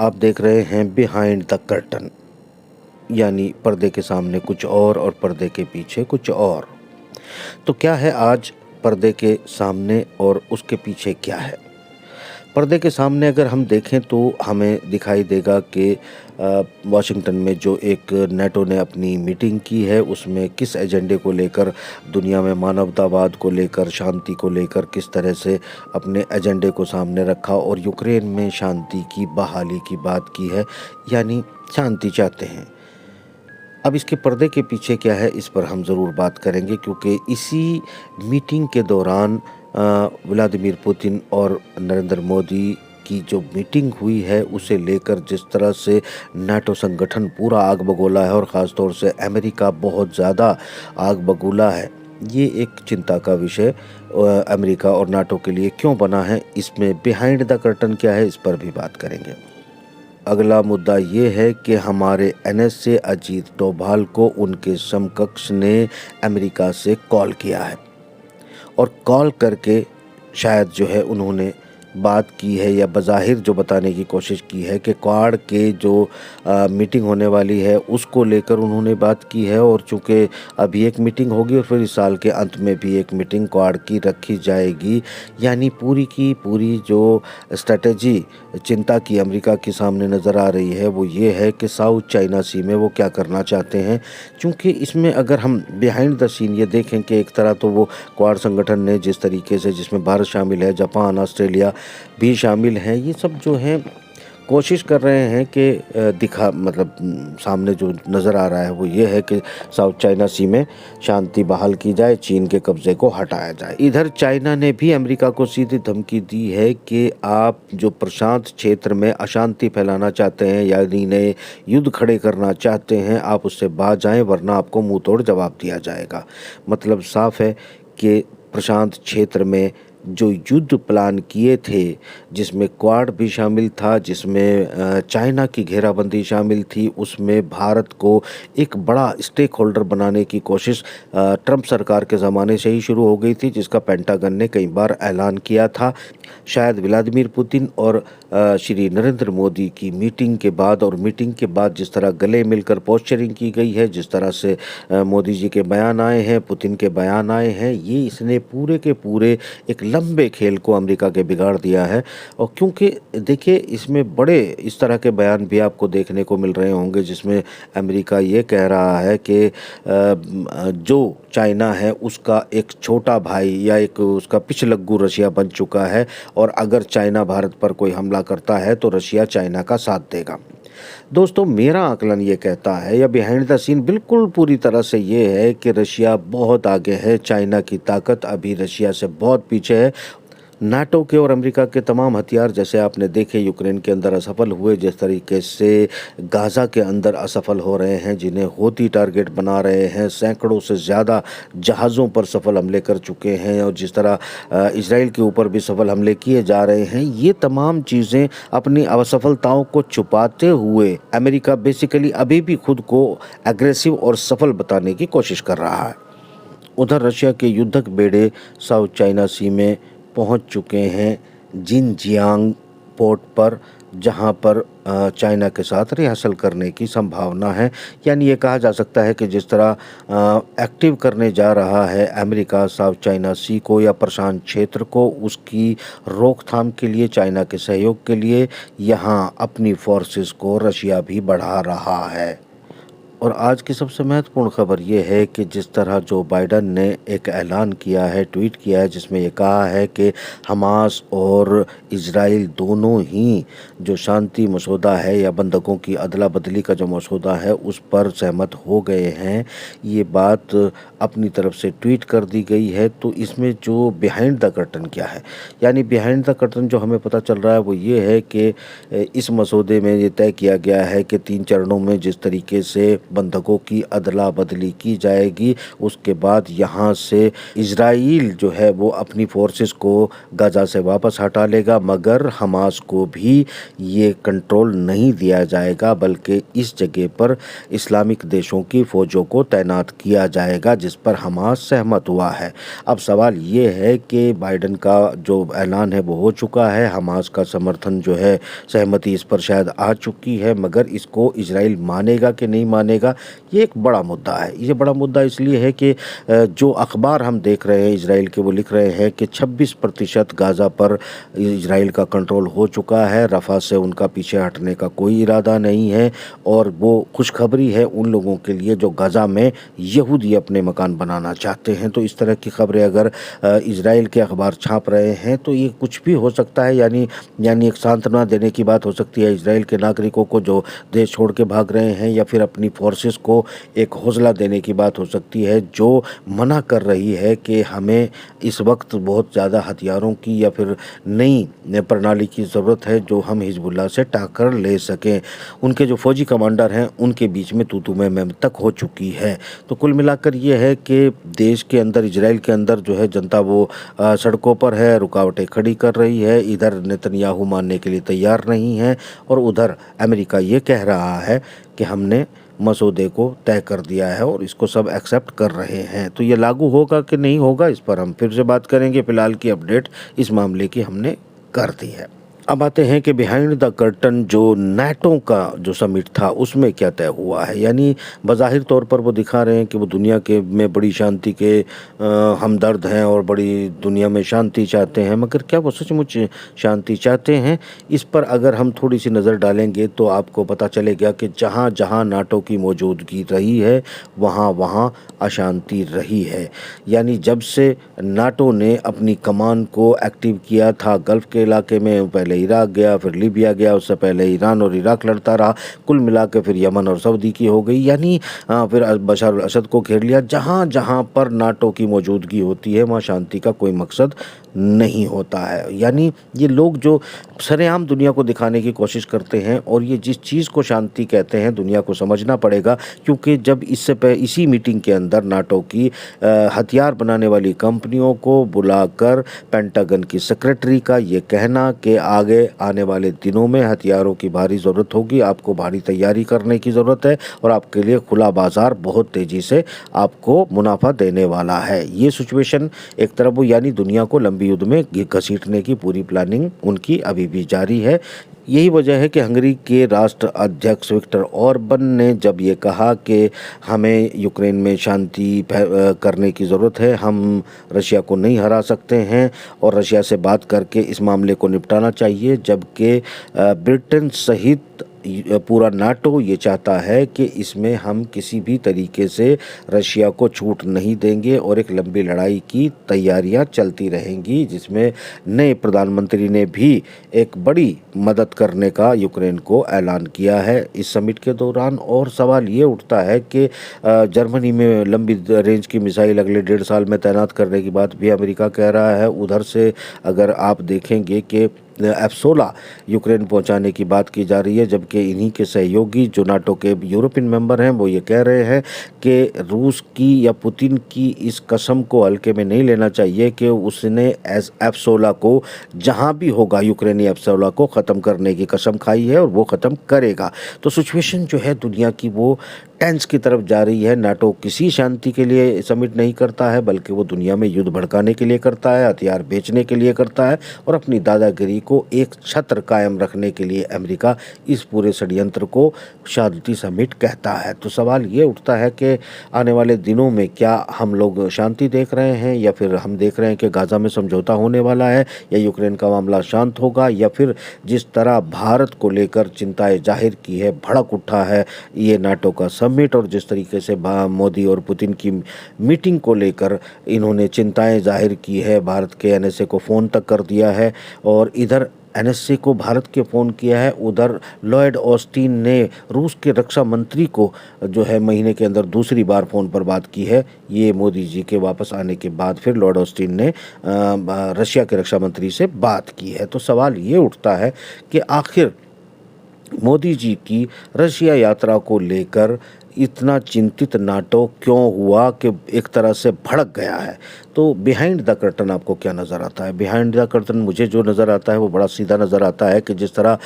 आप देख रहे हैं बिहाइंड द कर्टन, यानी पर्दे के सामने कुछ और पर्दे के पीछे कुछ और। तो क्या है आज पर्दे के सामने और उसके पीछे क्या है? पर्दे के सामने अगर हम देखें तो हमें दिखाई देगा कि वाशिंगटन में जो एक नेटो ने अपनी मीटिंग की है, उसमें किस एजेंडे को लेकर, दुनिया में मानवतावाद को लेकर, शांति को लेकर किस तरह से अपने एजेंडे को सामने रखा और यूक्रेन में शांति की बहाली की बात की है, यानी शांति चाहते हैं। अब इसके पर्दे के पीछे क्या है, इस पर हम ज़रूर बात करेंगे, क्योंकि इसी मीटिंग के दौरान व्लादिमीर पुतिन और नरेंद्र मोदी की जो मीटिंग हुई है उसे लेकर जिस तरह से नाटो संगठन पूरा आग बगोला है और ख़ास तौर से अमेरिका बहुत ज़्यादा आग बगोला है, ये एक चिंता का विषय अमेरिका और नाटो के लिए क्यों बना है, इसमें बिहाइंड द कर्टन क्या है, इस पर भी बात करेंगे। अगला मुद्दा ये है कि हमारे एनएसए अजीत डोभाल को उनके समकक्ष ने अमेरिका से कॉल किया है और कॉल करके शायद जो है उन्होंने बात की है या बज़ाहिर जो बताने की कोशिश की है कि क्वाड के जो मीटिंग होने वाली है उसको लेकर उन्होंने बात की है। और चूँकि अभी एक मीटिंग होगी और फिर इस साल के अंत में भी एक मीटिंग क्वाड की रखी जाएगी, यानी पूरी की पूरी जो स्ट्रेटजी चिंता की अमेरिका के सामने नज़र आ रही है वो ये है कि साउथ चाइना सी में वो क्या करना चाहते हैं। क्योंकि इसमें अगर हम बिहाइंड द सीन ये देखें कि एक तरह तो वो क्वाड संगठन ने जिस तरीके से, जिसमें भारत शामिल है, जापान, ऑस्ट्रेलिया भी शामिल हैं, ये सब जो हैं कोशिश कर रहे हैं कि सामने जो नज़र आ रहा है वो ये है कि साउथ चाइना सी में शांति बहाल की जाए, चीन के कब्ज़े को हटाया जाए। इधर चाइना ने भी अमेरिका को सीधी धमकी दी है कि आप जो प्रशांत क्षेत्र में अशांति फैलाना चाहते हैं, यानी नए युद्ध खड़े करना चाहते हैं, आप उससे बाज जाएं वरना आपको मुंह तोड़ जवाब दिया जाएगा। मतलब साफ है कि प्रशांत क्षेत्र में जो युद्ध प्लान किए थे, जिसमें क्वाड भी शामिल था, जिसमें चाइना की घेराबंदी शामिल थी, उसमें भारत को एक बड़ा स्टेक होल्डर बनाने की कोशिश ट्रंप सरकार के ज़माने से ही शुरू हो गई थी, जिसका पेंटागन ने कई बार ऐलान किया था। शायद व्लादिमीर पुतिन और श्री नरेंद्र मोदी की मीटिंग के बाद और मीटिंग के बाद जिस तरह गले मिलकर पोस्चरिंग की गई है, जिस तरह से मोदी जी के बयान आए हैं, पुतिन के बयान आए हैं, ये इसने पूरे के पूरे एक लंबे खेल को अमेरिका के बिगाड़ दिया है। और क्योंकि देखिए इसमें बड़े इस तरह के बयान भी आपको देखने को मिल रहे होंगे जिसमें अमेरिका ये कह रहा है कि जो चाइना है उसका एक छोटा भाई या एक उसका पिछलग्गू रशिया बन चुका है और अगर चाइना भारत पर कोई हमला करता है तो रशिया चाइना का साथ देगा। दोस्तों, मेरा आकलन ये कहता है, या बिहाइंड द सीन बिल्कुल पूरी तरह से ये है कि रशिया बहुत आगे है, चाइना की ताकत अभी रशिया से बहुत पीछे है। नाटो के और अमेरिका के तमाम हथियार जैसे आपने देखे यूक्रेन के अंदर असफल हुए, जिस तरीके से गाज़ा के अंदर असफल हो रहे हैं, जिन्हें हौती टारगेट बना रहे हैं, सैकड़ों से ज़्यादा जहाज़ों पर सफल हमले कर चुके हैं, और जिस तरह इजराइल के ऊपर भी सफल हमले किए जा रहे हैं, ये तमाम चीज़ें अपनी असफलताओं को छुपाते हुए अमेरिका बेसिकली अभी भी खुद को एग्रेसिव और सफल बताने की कोशिश कर रहा है। उधर रशिया के युद्धक बेड़े साउथ चाइना सी में पहुंच चुके हैं जिनजियांग पोर्ट पर, जहां पर चाइना के साथ रिहर्सल करने की संभावना है। यानी ये कहा जा सकता है कि जिस तरह एक्टिव करने जा रहा है अमेरिका साउथ चाइना सी को या प्रशांत क्षेत्र को, उसकी रोकथाम के लिए, चाइना के सहयोग के लिए यहाँ अपनी फोर्सेस को रशिया भी बढ़ा रहा है। और आज की सबसे महत्वपूर्ण खबर ये है कि जिस तरह जो बाइडन ने एक ऐलान किया है, ट्वीट किया है, जिसमें ये कहा है कि हमास और इजराइल दोनों ही जो शांति मसौदा है या बंधकों की अदला बदली का जो मसौदा है उस पर सहमत हो गए हैं, ये बात अपनी तरफ से ट्वीट कर दी गई है। तो इसमें जो बिहाइंड द कर्टन क्या है, यानी बिहाइंड द कर्टन जो हमें पता चल रहा है वो ये है कि इस मसौदे में ये तय किया गया है कि 3 चरणों में जिस तरीके से बंधकों की अदला बदली की जाएगी। उसके बाद यहाँ से इजराइल जो है वो अपनी फोर्सेस को गाज़ा से वापस हटा लेगा, मगर हमास को भी ये कंट्रोल नहीं दिया जाएगा, बल्कि इस जगह पर इस्लामिक देशों की फ़ौजों को तैनात किया जाएगा, जिस पर हमास सहमत हुआ है। अब सवाल ये है कि बाइडन का जो ऐलान है वो हो चुका है, हमास का समर्थन जो है, सहमति इस पर शायद आ चुकी है, मगर इसको इजराइल मानेगा कि नहीं मानेगा, ये एक बड़ा मुद्दा है। ये बड़ा मुद्दा इसलिए है कि जो अखबार हम देख रहे हैं इजराइल के, वो लिख रहे हैं कि 26% गाज़ा पर इजराइल का कंट्रोल हो चुका है, रफ़ा से उनका पीछे हटने का कोई इरादा नहीं है। और वो खुशखबरी है उन लोगों के लिए जो गाज़ा में यहूदी अपने मकान बनाना चाहते हैं। तो इस तरह की खबरें अगर इजराइल के अखबार छाप रहे हैं तो ये कुछ भी हो सकता है, यानी एक सांत्वना देने की बात हो सकती है इजराइल के नागरिकों को जो देश छोड़ के भाग रहे हैं, या फिर अपनी फोर्सेस को एक हौसला देने की बात हो सकती है जो मना कर रही है कि हमें इस वक्त बहुत ज़्यादा हथियारों की या फिर नई प्रणाली की ज़रूरत है जो हम हिजबुल्लाह से टक्कर ले सकें। उनके जो फौजी कमांडर हैं उनके बीच में तू मैं तक हो चुकी है। तो कुल मिलाकर ये है कि देश के अंदर, इजराइल के अंदर जो है जनता वो सड़कों पर है, रुकावटें खड़ी कर रही है। इधर नेतन्याहू मानने के लिए तैयार नहीं है, और उधर अमेरिका ये कह रहा है कि हमने मसौदे को तय कर दिया है और इसको सब एक्सेप्ट कर रहे हैं। तो ये लागू होगा कि नहीं होगा, इस पर हम फिर से बात करेंगे। फिलहाल की अपडेट इस मामले की हमने कर दी है। अब आते हैं कि बिहाइंड द कर्टन जो नाटो का जो समिट था उसमें क्या तय हुआ है। यानी बज़ाहिर तौर पर वो दिखा रहे हैं कि वो दुनिया के में बड़ी शांति के हमदर्द हैं और बड़ी दुनिया में शांति चाहते हैं, मगर क्या वो सचमुच शांति चाहते हैं? इस पर अगर हम थोड़ी सी नज़र डालेंगे तो आपको पता चलेगा कि जहाँ जहाँ नाटो की मौजूदगी रही है वहाँ वहाँ अशांति रही है। यानी जब से नाटो ने अपनी कमान को एक्टिव किया था गल्फ़ के इलाके में, पहले इराक गया, फिर लीबिया गया, उससे पहले ईरान और इराक लड़ता रहा, कुल मिला के फिर यमन और सऊदी की हो गई, यानी फिर बशर अल असद को घेर लिया। जहाँ जहाँ पर नाटो की मौजूदगी होती है वहाँ शांति का कोई मकसद नहीं होता है। यानी ये लोग जो सरेआम दुनिया को दिखाने की कोशिश करते हैं, और ये जिस चीज़ को शांति कहते हैं दुनिया को समझना पड़ेगा, क्योंकि जब इसी मीटिंग के अंदर नाटो की हथियार बनाने वाली कंपनियों को बुलाकर पेंटागन की सेक्रेटरी का ये कहना कि आगे आने वाले दिनों में हथियारों की भारी ज़रूरत होगी, आपको भारी तैयारी करने की ज़रूरत है, और आपके लिए खुला बाज़ार बहुत तेज़ी से आपको मुनाफा देने वाला है। ये सिचुएशन एक तरफ वो, यानी दुनिया को लंबी युद्ध में घसीटने की पूरी प्लानिंग उनकी अभी भी जारी है। यही वजह है कि हंगरी के राष्ट्र अध्यक्ष विक्टर ऑर्बन ने जब ये कहा कि हमें यूक्रेन में शांति करने की ज़रूरत है, हम रशिया को नहीं हरा सकते हैं और रशिया से बात करके इस मामले को निपटाना चाहिए, जबकि ब्रिटेन सहित पूरा नाटो ये चाहता है कि इसमें हम किसी भी तरीके से रशिया को छूट नहीं देंगे और एक लंबी लड़ाई की तैयारियां चलती रहेंगी, जिसमें नए प्रधानमंत्री ने भी एक बड़ी मदद करने का यूक्रेन को ऐलान किया है इस समिट के दौरान। और सवाल ये उठता है कि जर्मनी में लंबी रेंज की मिसाइल अगले 1.5 साल में तैनात करने की बात भी अमेरिका कह रहा है। उधर से अगर आप देखेंगे कि F-16 यूक्रेन पहुंचाने की बात की जा रही है, जबकि इन्हीं के सहयोगी जो नाटो के यूरोपियन मेंबर हैं वो ये कह रहे हैं कि रूस की या पुतिन की इस कसम को हल्के में नहीं लेना चाहिए कि उसने F-16 को जहां भी होगा यूक्रेनी F-16 को ख़त्म करने की कसम खाई है और वो ख़त्म करेगा। तो सिचुएशन जो है दुनिया की वो टेंस की तरफ जा रही है। नाटो किसी शांति के लिए समिट नहीं करता है, बल्कि वो दुनिया में युद्ध भड़काने के लिए करता है, हथियार बेचने के लिए करता है, और अपनी दादागिरी को एक छत्र कायम रखने के लिए अमेरिका इस पूरे षड्यंत्र को शांति समिट कहता है। तो सवाल ये उठता है कि आने वाले दिनों में क्या हम लोग शांति देख रहे हैं, या फिर हम देख रहे हैं कि गाज़ा में समझौता होने वाला है, या यूक्रेन का मामला शांत होगा, या फिर जिस तरह भारत को लेकर चिंताएं जाहिर की है, भड़क उठा है ये नाटो का समिट, और जिस तरीके से मोदी और पुतिन की मीटिंग को लेकर इन्होंने चिंताएं जाहिर की है, भारत के एनएसए को फ़ोन तक कर दिया है, और इधर एनएसए को भारत के फ़ोन किया है, उधर लॉयड ऑस्टिन ने रूस के रक्षा मंत्री को जो है महीने के अंदर दूसरी बार फ़ोन पर बात की है। ये मोदी जी के वापस आने के बाद फिर लॉयड ऑस्टिन ने रशिया के रक्षा मंत्री से बात की है। तो सवाल ये उठता है कि आखिर मोदी जी की रशिया यात्रा को लेकर इतना चिंतित नाटो क्यों हुआ कि एक तरह से भड़क गया है। तो बिहाइंड द कर्टन आपको क्या नज़र आता है? बिहाइंड द कर्टन मुझे जो नज़र आता है वो बड़ा सीधा नज़र आता है कि जिस तरह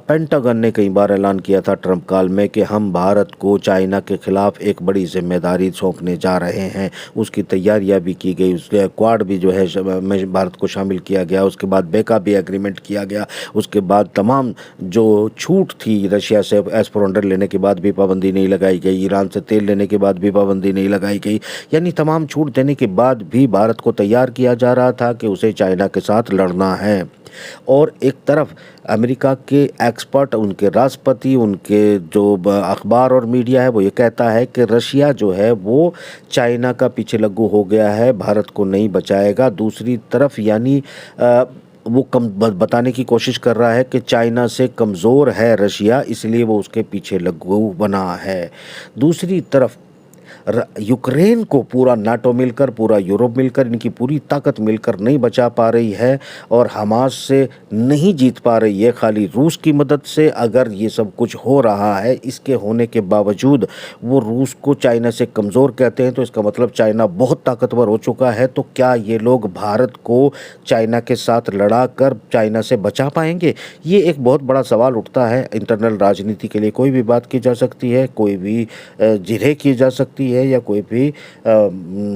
पेंटागन ने कई बार ऐलान किया था ट्रंप काल में कि हम भारत को चाइना के खिलाफ एक बड़ी जिम्मेदारी सौंपने जा रहे हैं, उसकी तैयारियां भी की गई, उसके क्वाड भी जो है में भारत को शामिल किया गया, उसके बाद बेका भी एग्रीमेंट किया गया, उसके बाद तमाम जो छूट थी रशिया से एस्परोंडर लेने के बाद भी पाबंदी नहीं लगाई गई, ईरान से तेल लेने के बाद भी पाबंदी नहीं लगाई गई, यानी तमाम छूट देने के बाद भी भारत को तैयार किया जा रहा था कि उसे चाइना के साथ लड़ना है। और एक तरफ अमेरिका के एक्सपर्ट, उनके राष्ट्रपति, उनके जो अखबार और मीडिया है वो ये कहता है कि रशिया जो है वो चाइना का पीछे लग्गू हो गया है, भारत को नहीं बचाएगा। दूसरी तरफ यानी वो बताने की कोशिश कर रहा है कि चाइना से कमज़ोर है रशिया, इसलिए वो उसके पीछे लग्गू बना है। दूसरी तरफ यूक्रेन को पूरा नाटो मिलकर, पूरा यूरोप मिलकर, इनकी पूरी ताकत मिलकर नहीं बचा पा रही है और हमास से नहीं जीत पा रही है, खाली रूस की मदद से। अगर ये सब कुछ हो रहा है, इसके होने के बावजूद वो रूस को चाइना से कमज़ोर कहते हैं, तो इसका मतलब चाइना बहुत ताकतवर हो चुका है। तो क्या ये लोग भारत को चाइना के साथ लड़ा कर चाइना से बचा पाएंगे? ये एक बहुत बड़ा सवाल उठता है। इंटरनल राजनीति के लिए कोई भी बात की जा सकती है, कोई भी जिरह की जा सकती है या कोई भी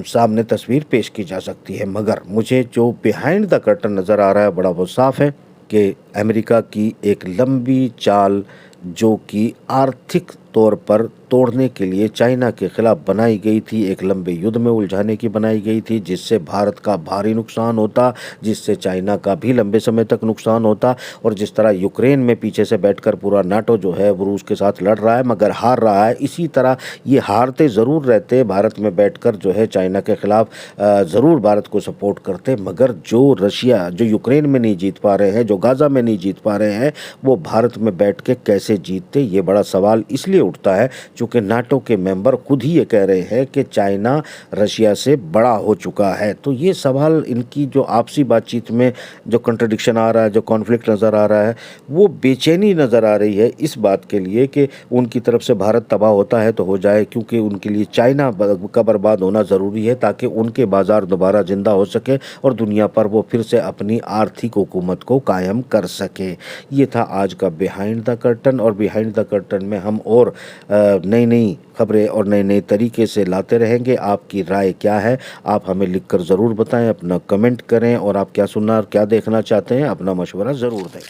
सामने तस्वीर पेश की जा सकती है, मगर मुझे जो बिहाइंड द कर्टन नज़र आ रहा है बड़ा बहुत साफ है कि अमेरिका की एक लंबी चाल जो कि आर्थिक तौर पर तोड़ने के लिए चाइना के खिलाफ बनाई गई थी, एक लंबे युद्ध में उलझाने की बनाई गई थी, जिससे भारत का भारी नुकसान होता, जिससे चाइना का भी लंबे समय तक नुकसान होता। और जिस तरह यूक्रेन में पीछे से बैठकर पूरा नाटो जो है वो रूस के साथ लड़ रहा है मगर हार रहा है, इसी तरह ये हारते ज़रूर रहते, भारत में बैठकर जो है चाइना के खिलाफ ज़रूर भारत को सपोर्ट करते, मगर जो रशिया, जो यूक्रेन में नहीं जीत पा रहे हैं, जो गाज़ा में नहीं जीत पा रहे हैं, वो भारत में बैठ के कैसे जीतते? ये बड़ा सवाल इसलिए उठता है चूँकि नाटो के मेंबर खुद ही ये कह रहे हैं कि चाइना रशिया से बड़ा हो चुका है। तो ये सवाल, इनकी जो आपसी बातचीत में जो कंट्रडिक्शन आ रहा है, जो कॉन्फ्लिक्ट नज़र आ रहा है, वो बेचैनी नज़र आ रही है इस बात के लिए कि उनकी तरफ से भारत तबाह होता है तो हो जाए, क्योंकि उनके लिए चाइना का बर्बाद होना ज़रूरी है ताकि उनके बाज़ार दोबारा ज़िंदा हो सके और दुनिया पर वो फिर से अपनी आर्थिक हुकूमत को कायम कर सके। ये था आज का बिहाइंड द कर्टन, और बिहाइंड द कर्टन में हम और नई नई खबरें और नए नए तरीके से लाते रहेंगे। आपकी राय क्या है? आप हमें लिखकर ज़रूर बताएं, अपना कमेंट करें, और आप क्या सुनना और क्या देखना चाहते हैं अपना मशवरा ज़रूर दें।